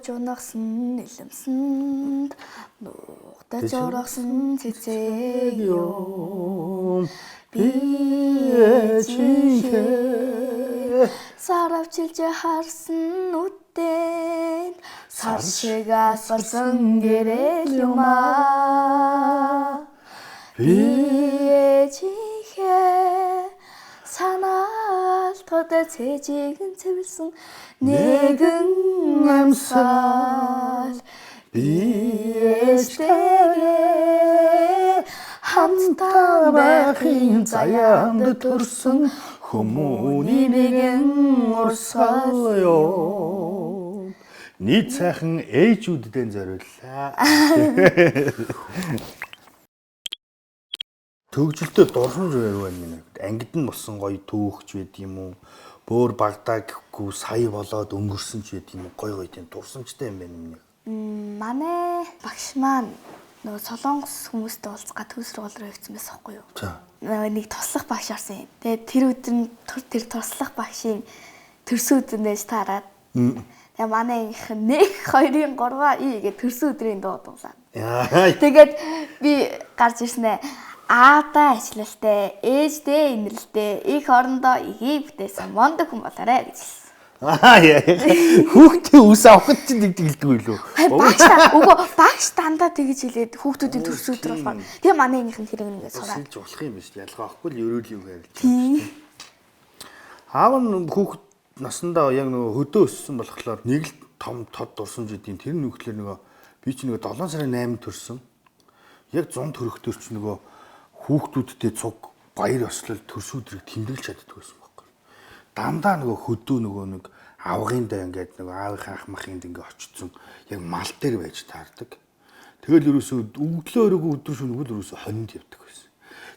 Ууж унагсан нэлэмсэнд нуугдаж ургасан цэцэг юм би ээжийнхээ саравчилж харсан үтэн сар шиг асарсан гэрэл юмаа би ээжийнхээ санаалтад цэжиг цэвэрсэн нэгэн амсал би ээжтэйгээ хамтдаа байхын заяанд төрсөн хүмүүний нэгэн урсгал ёо. Нийт сайхан ээжүүдэд зориуллаа. Төгжөлтөд дурсамж байв байна. Ангид нь болсон гоё түүхч байд юм уу? Бөөр багдаа гэхгүй сая болоод өнгөрсөн ч байд юм уу? Гоё тийм дурсамжтай юм байна. Манай багш маань нөгөө Солонгос хүмүүстэй уулзгаа төв сургууль руу явсан байсан байхгүй юу? Нэг туслах багш орсон юм. Тэгээд тэр өдөр нь тэр туслах багшийн төрсөн өдрөөс таарад. Тэгээ манай их 1 2 3 гээд төрсөн өдрийн дуу дуулаад. Тэгээд би гарч ирснэ. Аата ажиллалтай, ээжтэй инрэлтэй, их орондоо ихийг бүтээсэн мондөг хүн болоорой гэж хэлсэн. Хүүхдээ үс авахд ч тэгдэг үлээ. Багш дандаа тэгж хэлээд хүүхдүүдийн төрсөн өдөр болохоор. Тэгээ манай ангийнхэн хэрэг нэгээ сураад. Сэлж болох юм биш. Ялгаа авахгүй л ерөөл юм байл. Аав нь хүүхд насандаа яг нөгөө хөдөө өссөн болохоор нэг л том тод дурсамж идэв. Тэр нөхлөөр нөгөө би ч нөгөө 7 сарын 8-нд төрсөн. Яг 100 төрөхтөр ч нөгөө хүүхдүүдтэй цуг баяр ёслол төрсөн өдрийг тэмдэглэж чаддаг байсан байхгүй. Дандаа нөгөө хөдөө нөгөө нэг авгиндаа ингээд нөгөө аавынхаа ах махынд ингээд очсон яг мал дээр байж таардаг. Тэгэл ерөөсөө өглөөрөө өдөр шөнөгүй ерөөсөө хонинд явдаг байсан.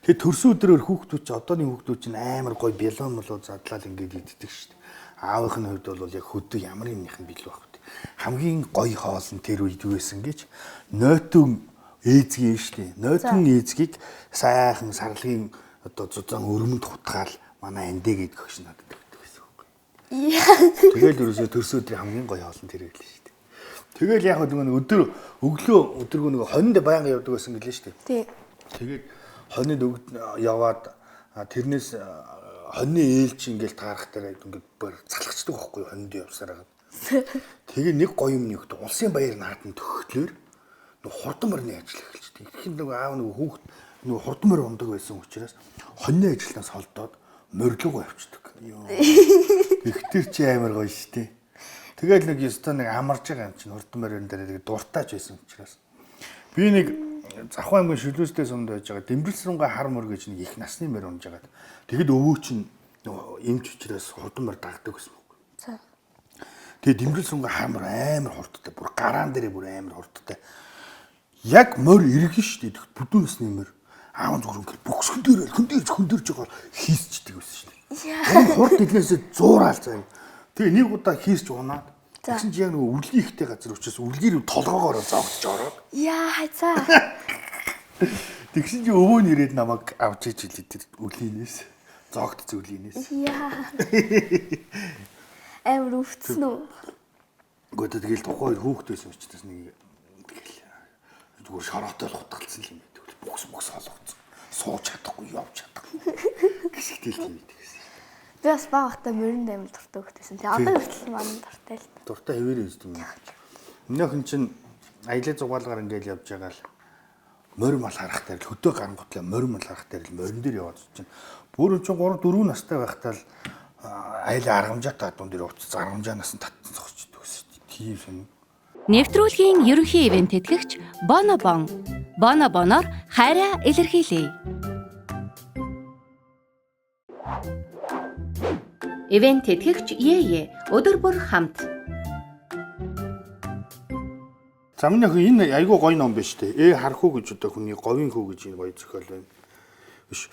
Тэгээ төрсөн өдрөөр хүүхдүүд ч одооны хүүхдүүд чинь амар гоё бялон молоо задлал ингээд иддэг шүү дээ. Аавынхны хувьд бол яг хөдөө ямар юмнийх нь бил байх вэ? Хамгийн гоё хоол нь тэр үед юу байсан гэж нойтон ээзгийн штэ. Нойтон ээзгийг сайхан сарлагын одоо зузаан өрмөнд хутгаал манай андэ гэдэг хөш надад өгдөг байсан байхгүй. Тэгэл ерөөсөө төрсөн өдрийн хамгийн гоё хоол нь тэр байлээ штэ. Тэгэл яг өдөр өглөө өдөргөө нөгөө хонинд байнга явдаг байсан гэлээ штэ. Тий. Тэгээд хонинд яваад тэрнээс хоньны ээлж ингээл таарах дээр ингээд бүр залхацдаг байхгүй хонинд явсараа. Тэгээ нэг гоё юм нэгт улсын баяр наадам төгөлөөр хурдан мөрний ажил эхэлчихдэг. Тэгэхээр нөгөө аав нөгөө хүүхд нөгөө хурдан мөр ундаг байсан учраас хоньны ажилтнаас холдоод морилгоо авчдаг. Ихтер чи амар гоё штэ. Тэгэл нэг ёстой нэг амарж байгаа юм чинь хурдан морин дээр дуртаач байсан учраас би нэг Завхан аймгийн Шүлүүстэй сумд байж байгаа Дэмбэлсрэнгээ хар мөр гэж нэг их насны мөр унж агаад тэгэд өвөө чинь нөгөө эмч учраас хурдан мөр дагдаг гэсэн үг. За. Тэгээ Дэмбэлсрэнгээ хар мөр амар хурдтай бүр гараан дээрээ бүр амар хурдтай. Яг мөр иргэн шүү дээ. Бүдүүнсний мөр. Аав зүгээр ингээд бөксгөн дээр хөндөрж байгаа хийсчдэг байсан шүү дээ. Хурд иднээсээ зуурал заяа. Тэгээ нэг удаа хийсч унаад тэгсэн чи яг нөгөө үлгийн ихтэй газар учраас үлгийн толгоогоор зогсож ороод. Яа хайцаа. Тэгсэн чи өвөө нэрээд намайг авч иж хэлээ тэр үлгийнээс. Зогт зүйлийнээс. Яа. Амар өвцөн үү? Гэхдээ тэгэл тухайн хүүхдээс учраас нэг зүгээр шороотой л хутгалсан юм байдаг. Бокс олгоцсон. Сууж чадахгүй, явж чадахгүй. Гисгтэл тийм байдаг гэсэн. Би бас багтаа мөрөнд амил дуртай хөхтэйсэн. Тэгээ одоо хүртэл маань дуртай л. Дуртай хэвээр үздэг юм. Минийхэн чинь аялал зугаалгаар ингээл явж байгаа л морь мал харах дээр л хөдөө гарангутлаа морь мал харах дээр л морин дээр яваад чинь бүр чинь 3 4 настай байхдаа л аялал аргамжаатай дуун дээр уцс аргамжаанаас нь татсан зогсчихдог гэсэн. Тийм юм. Нэвтрүүлгийн ерөнхий ивент тэтгэгч Бонобон. Бонобоноор хайраа илэрхийлье. Ивент тэтгэгч Ее өдөр бүр хамт. За миний хөө энэ айгүй гоё ном биш үү? Хархуу гэж одоо хүний говийн хүү гэж энэ гоё зохиол байна. Биш.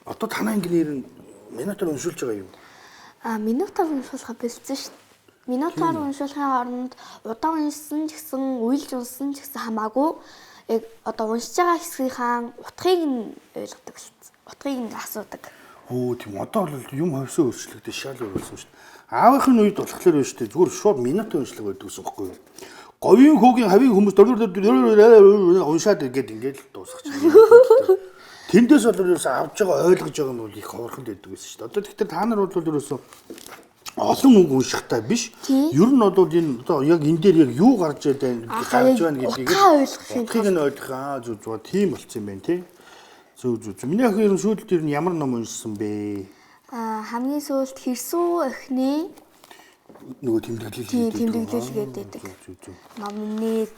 Одоо танай англиэр минутаар уншуулж байгаа юу? Минутаар уншуулах бэлдсэн шүү дээ. Минутаар уншуулахын оронд удаан уншсан ч гэсэн уйлж уншсан ч гэсэн хамаагүй яг одоо уншиж байгаа хэсгийнхаа утгыг нь ойлгодог шээ. Утгыг нь асуудаг. Тийм одоо бол юм хөвсөө өөрчлөгдөж шал өөрчлөсөн шүү дээ. Аавынхын үед болохоор байна шүү дээ. Зүгээр шууд минутын уншлаг байдаг гэсэн үг байхгүй юу? Говийн хүүгийн хавийн хүмүүс уншаад ингээд дуусах чинь. Тэндээс бол ерөөсөө авж байгаа ойлгож байгаа нь бол их ховорхон байдаг байсан шүү дээ. Одоо тэгэхээр та нар бол ерөөсөө олон үг уншихтай биш. Ер нь бол энэ одоо яг энэ дээр яг юу гарч байна гэдгийг ойлгохыг нь ойлгох зүг тийм болцсон юм байна тий. Зүг. Миний охин ер нь сүүлд ер нь ямар ном уншсан бэ? Хамгийн сүүлд Хэрсүү охины нөгөө тэмдэглэл гэдэг. Номны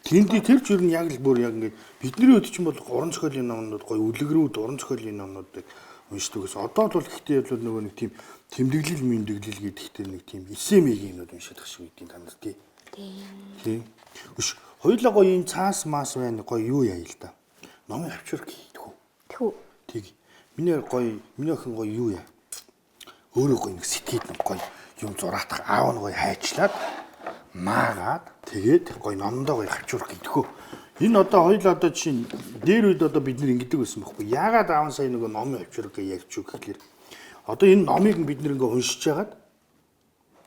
тэр ч ер нь яг л бүр яг ингээд бидний үед чинь бол уран зохиолын номнууд гоё үлгэрүүд уран зохиолын номнуудыг уншдаг гэсэн. Одоо бол гэхдээ бол нөгөө нэг тийм тэмдэглэл гэдэгтэй нэг тийм эсэмигийн юмуд уншаад ах шиг үдийн танаас тий. Тий. Үш хоёулаа гоё энэ цаас маас байна гоё юу яа л да. Номын авчир Тхүү. Тэг. Миний охин гоё юу яа. Өөрөө гоё нэг сэтгэл гоё юм зураатах аав нь гоё хайчлаад маагаад тэгээд гоё номдоо гоё хавчурах гэдэгхөө. Энэ одоо хоёул одоо чинь дээр үед одоо бид нэр ингэдэг байсан байхгүй. Яагаад аав сая нөгөө номын хавчурах гэж ярьж үг гэхлээр одоо энэ номыг бид нэр ингээ уншиж хагаад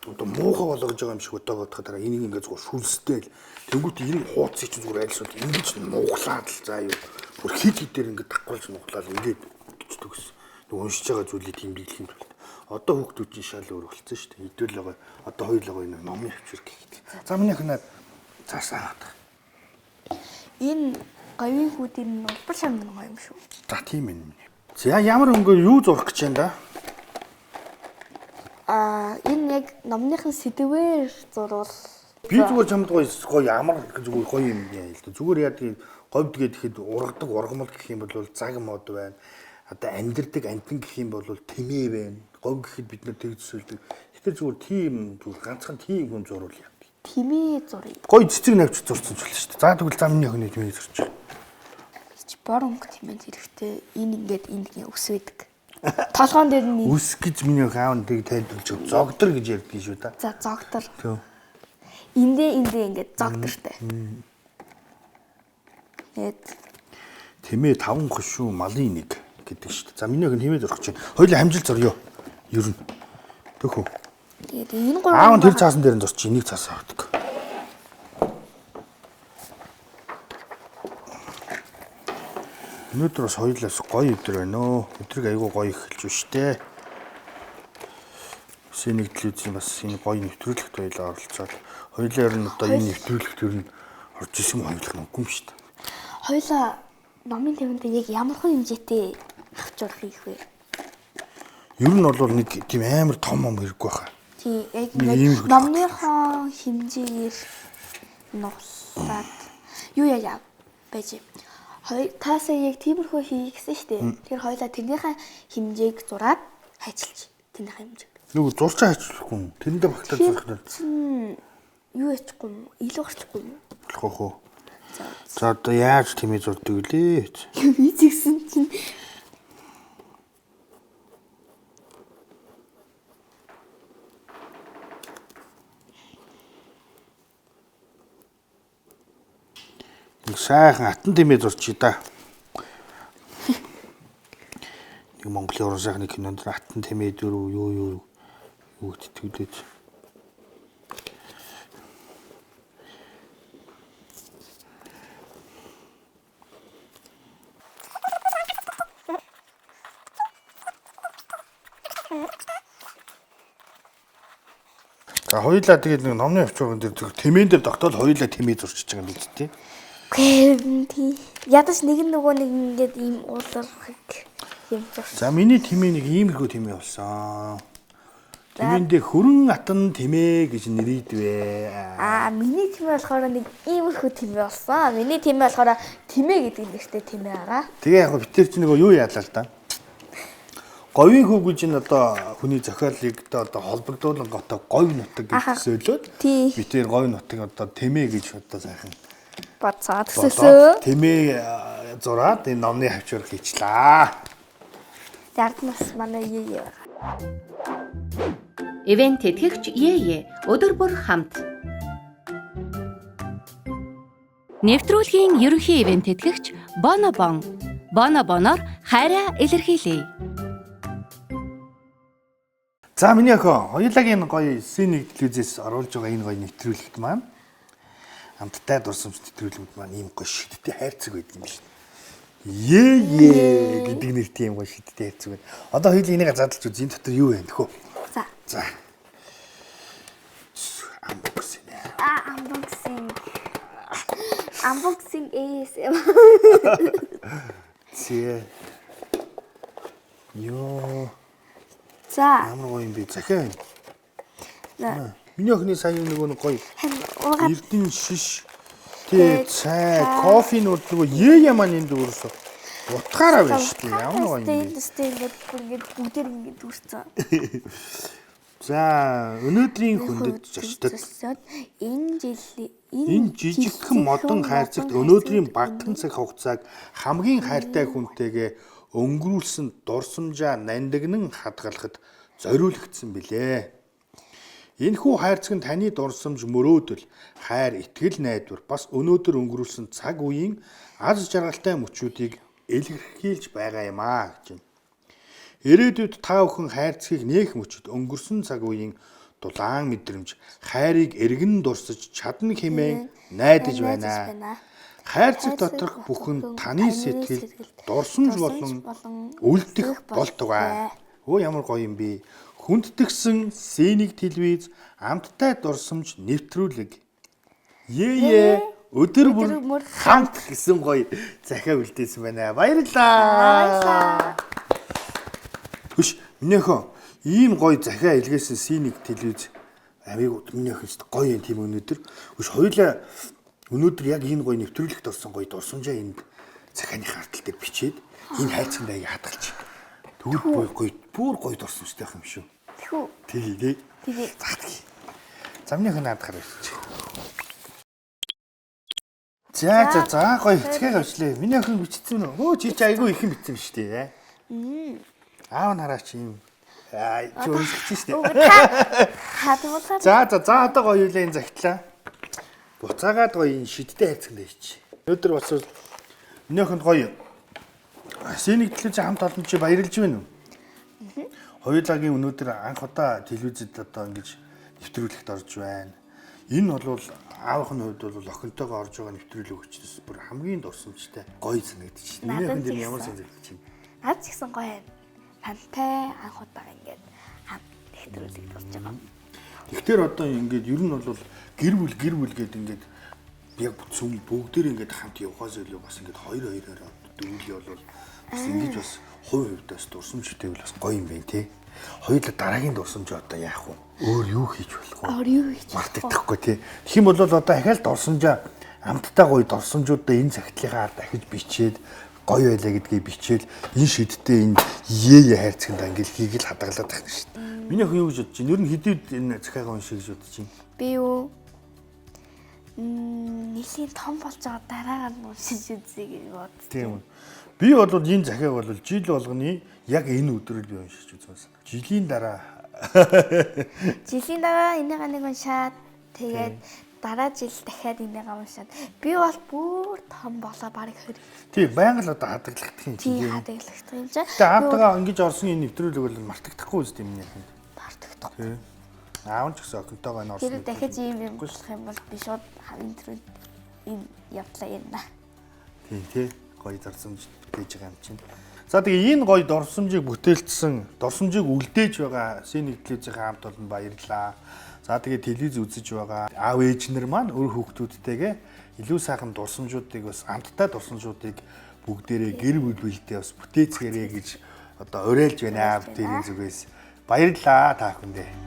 одоо муухай болгож байгаа юм шиг одоо бодоход энийг ингээ зүгээр шүлстэй л тэнгуут энэ хууцыг чинь зүгээр айлсууд ингэж мууглаад л заа юу. Бүр хит дээр ингээ давхарлж мууглаад ингээд гिचдэг гэсэн. Нэг уншиж байгаа зүйлийг тэмдэглэх юм бол одоо хүүхдүүд чинь шал өөр болцсон шүү дээ. Хэдүүл байгаа одоо хоёулаа нэг номын хавчурах гэдэг. За миний ханаад цаасаа хаад. Энэ говийн хүүдийн улбар шамдан гоё юм шүү. За тийм ээ. За ямар өнгөөр юу зурах гэж байна да? Энэ яг номныхын сэдвээр зурвал би зүгээр чамд гоё ямар зүгээр гоё юм яа л да. Зүгээр яа тийм говьд гэхэд ургадаг ургамал гэх юм бол цаг мод байна. Одоо амьдрдаг амтан гэх юм бол тэмээ байна. Говь гэхэд бид нар тэг төсөөлдөг. Тэгэхээр зүгээр тийм ганцхан тийм хүн зурвал яа. Тэмээ зуръя. Гоё цэцэг навч зурсан ч болно шүү дээ. За тэгвэл зам миний охины тэмээ зурчих. Бор өнгө тэмээ хэрэгтэй. Энэ ингээд энд өс байдаг. Толгоон дээр нь үс гэж миний охин аав нэг тайлбарлаж зогдор гэж ярьдгийг шүү да. За зогдор. Тэг. Эндээ ингээд зогдортой. Тэмээ 5 хошуу малын нэг гэдэг шүү дээ. За миний охин тэмээ зурах чинь. Хоёулаа хамжилт зорё. Ер нь. Төхөө. Тэгээд энэ гурав аав тэр цаасан дээр нь зурчих. Энийг цаасаа авдаг. Өнөөдөр бас хоёулаас гоё өдөр байна өө. Өдрийг айгүй гоё эхэлж байна штэ. Синий телевизэн бас энэ гоё нэвтрүүлэгт хоёулаа оролцоод хоёулаа ер нь одоо энэ нэвтрүүлэгт ер нь орж исэн хоёулах нүггүй юм штэ. Хоёулаа номын тэмдэгт яг ямар хэн хэмжээтэй авчурах их вэ? Ер нь бол нэг тийм амар том юм хэрэггүй байхаа. Тий, яг номныхоо хэмжээгээр нугсаад юу яа байж. Таасаа яг тиймэрхүү хийгсэн шүү дээ. Тэгэхээр хоёулаа тэрнийхээ хэмжээг зураад хайчилж тэрнийхээ хэмжээг. Юу зурчаа хайчлахгүй юм. Тэрэндээ багтаад зурх нь. Юу ячихгүй юм? Илүү гарчихгүй юм. Болох уу? За одоо яаж тэмээ зурдаг вүлээ? Би згсэн чинь нэг сайхан атан тэмээ зурчих да. Нэг Монголын уран сайхны кинонд атан тэмээ дөрөв юу тэтгүүлээд. За хоёулаа тэгээд нэг номны авчирган дээр тэмээн дээр тогтоол хоёулаа тэмээ зурчиж байгаа юм биз дээ. Тий. Ядаж нэг ингээд ийм уулархаг юм зурсан. За миний тэмээ нэг иймэрхүү тэмээ болсон. Тэмээндээ хөрөн атан тэмээ гэж нэрийдвэ. Миний тэмээ болохоор нэг иймэрхүү тэмээ болсон. Миний тэмээ болохоор тэмээ гэдэг нэртэй тэмээ байгаа. Тэгээ яг битэр чи нөгөө юу яалаа л да. Говийн хүү гэж энэ одоо хүний зохиолыг одоо холбогдуулан готоо говь нутаг гэж төсөөлөөд битэр говь нутаг одоо тэмээ гэж одоо сайхан бацаад төсөөсөө тэмээ зураад энэ номны хавчуурх хийчлээ. Зарднаас манай ээ. Ивент тэтгэгч Ее өдөр бүр хамт. Нэвтрүүлгийн ерөнхий ивент тэтгэгч Бонобон. Бонобоноор хайраа илэрхийлье. За миний охин, хоёулагийн гоё сценик телевизээс оруулж байгаа энэ гоё нэвтрүүлэгт маань амттай дурсамж нэвтрүүлэгт маань ийм гоё шидтэй хайрцаг байдаг юм шиг. Ээ гэдэг нэртэй юм гоё шидтэй хайрцаг байна. Одоо хоёул энийг задлж үз. Энэ дотор юу байна хөө? За. Unboxing. Unboxing. Unboxing ASM. Зээ. Йоо. За. Ямар гоё юм бэ? Захиа. Миний охины сая нөгөө нэг гоё эрдэн шиш тий цай, кофе нуудлгүй яа маань энд өөрөөсөө утгаараа байна шүү дээ. Ямар гоё юм бэ? Ингээд бүгдээр ингээд үрцэн. За, өнөөдрийн хүндэт зочдод энэ жижигхэн модон хайрцагт өнөөдрийн багахан цаг хугацааг хамгийн хайртай хүнтэйгээ өнгөрүүлсэн дурсамжаа нандинан хадгалахад зориулагдсан билээ. Энэхүү хайрцаг нь таны дурсамж мөрөөдөл, хайр, итгэл найдвар бас өнөөдөр өнгөрүүлсэн цаг үеийн аз жаргалтай мөчүүдийг илэрхийлж байгаа юм аа гэж байна. Ирээдүйд та бүхэн хайрцгийг нээх мөчөд өнгөрсөн цаг үеийн дулаан мэдрэмж, хайрыг эргэн дурсаж чадна хэмээн найдаж байна. Хайрцаг доторх бүхэн таны сэтгэл дурсамж болон үлдэх болтугай. Өө ямар гоё юм бэ? Хүндэтгсэн сценик телевиз амттай дурсамж нэвтрүүлэг. Ее өдөр бүр хамт гэсэн гоё захиа үлдээсэн байна. Баярлалаа. Хүш миний охин ийм гоё захиа илгээсэн сценик телевиз амиг миний охин шүү дээ гоё юм тийм өнөөдөр. Хүш хоёулаа өнөөдөр яг энэ гоё нэвтрүүлэгт орсон гоё дурсамжаа энд захианы хартал дээр бичээд энэ хайцсан дайг хадгалж. Тэгвэл гоё бүр гоё дурсамжтай байх юм шүү. Тэхүү. Тэгээ. За миний охин наад гараад ирчих. За гоё захиаг авчлаа. Миний охин бичсэн үү? Өө чи айгүй ихэн бичсэн шүү дээ. Аав нараач юм. Чи уншиж шүү дээ. За одоо гоё юу л энэ загтлаа. Буцаагаад гоё энэ шидтэй хайцсан дээр чи. Өнөөдөр бас миний охинд гоё сценик телевиз хамт олон чи баярлж байна уу? Хоёулагийн өнөөдөр анх удаа телевизэд одоо ингэж нэвтрүүлэгт орж байна. Энэ бол аавынх нь хувьд бол охинтойгоо орж байгаа нэвтрүүлэг өчтөс бүр хамгийн дурсамжтай гоё санагдчих. Миний охин дээр ямар санагдчих юм? Наад ч гэсэн гоё байна. Тантай анх удаа ингээд хамт нэвтрүүлэгт орж байгаа. Тэгэхээр одоо ингээд ер нь бол гэр бүл гэдэг ингээд яг бүцэн бүгдээр ингээд хамт явахаас илүү бас ингээд хоёроор дөрвөлий бол бас ингэж бас хувьдаас дурсамжтай бол бас гоё юм байна тий. Хоёулаа дараагийн дурсамж одоо яах вэ? Өөр юу хийж болох вэ? Мартагдахгүй тий. Тэгэх юм бол одоо дахиад дурсамжаа амттай гоё дурсамжуудаа энэ цагтлынхаа дахиж бичээд гоё байлаа гэдгийг бичээд энэ шидтэй энэ ее хайрцагт ангил хийгээл хадгалаад тахна шүү дээ. Миний охин юу гэж бодож байна? Ер нь хэдийд энэ захиагаа уншиж гэж бодож байна? Би юу нэлийн том болж байгаа дараагаар нь уншиж үзье гэж бодсон. Тийм үү. Би бол энэ захиаг бол жил болгоны яг энэ өдрөөр би уншиж үзсэн. Жилийн дараа энийг нэг уншаад тэгээд дараа жил дахиад энийг уншаад би бол бүр том болоо барыг хөр. Тийм байнга л одоо хадгалагдах юм чинь. Тийм хадгалагдах юм чинь. Тэгээ аавтайгаа ингэж орсон энэ нэвтрүүлэг бол мартагдахгүй үстэй миний хэн. Мартагдахгүй. Тийм. Аав ч гэсэн охинтойгоо энэ орсон. Тэр дахиж ийм болох юм бол би шууд нэвтрүүл энэ явдлаа ярина. Тийм тий. Гоё дурсамж гэж байгаа юм чинь. За тэгээ энэ гоё дурсамжийг бүтээлчсэн, дурсамжийг үлдээж байгаа сценик телевизийн хамт олон баярлалаа. За тэгээ телевиз үзэж байгаа аав ээж нар маань өөр хүүхдүүдтэйгээ илүү сайхан дурсамжуудыг бас амттай дурсамжуудыг бүгдээрээ гэр бүлдээ бас бүтээцгээрэй гэж одоо уриалж байна аав дээрийн зүгээс. Баярлалаа та бүхэндээ.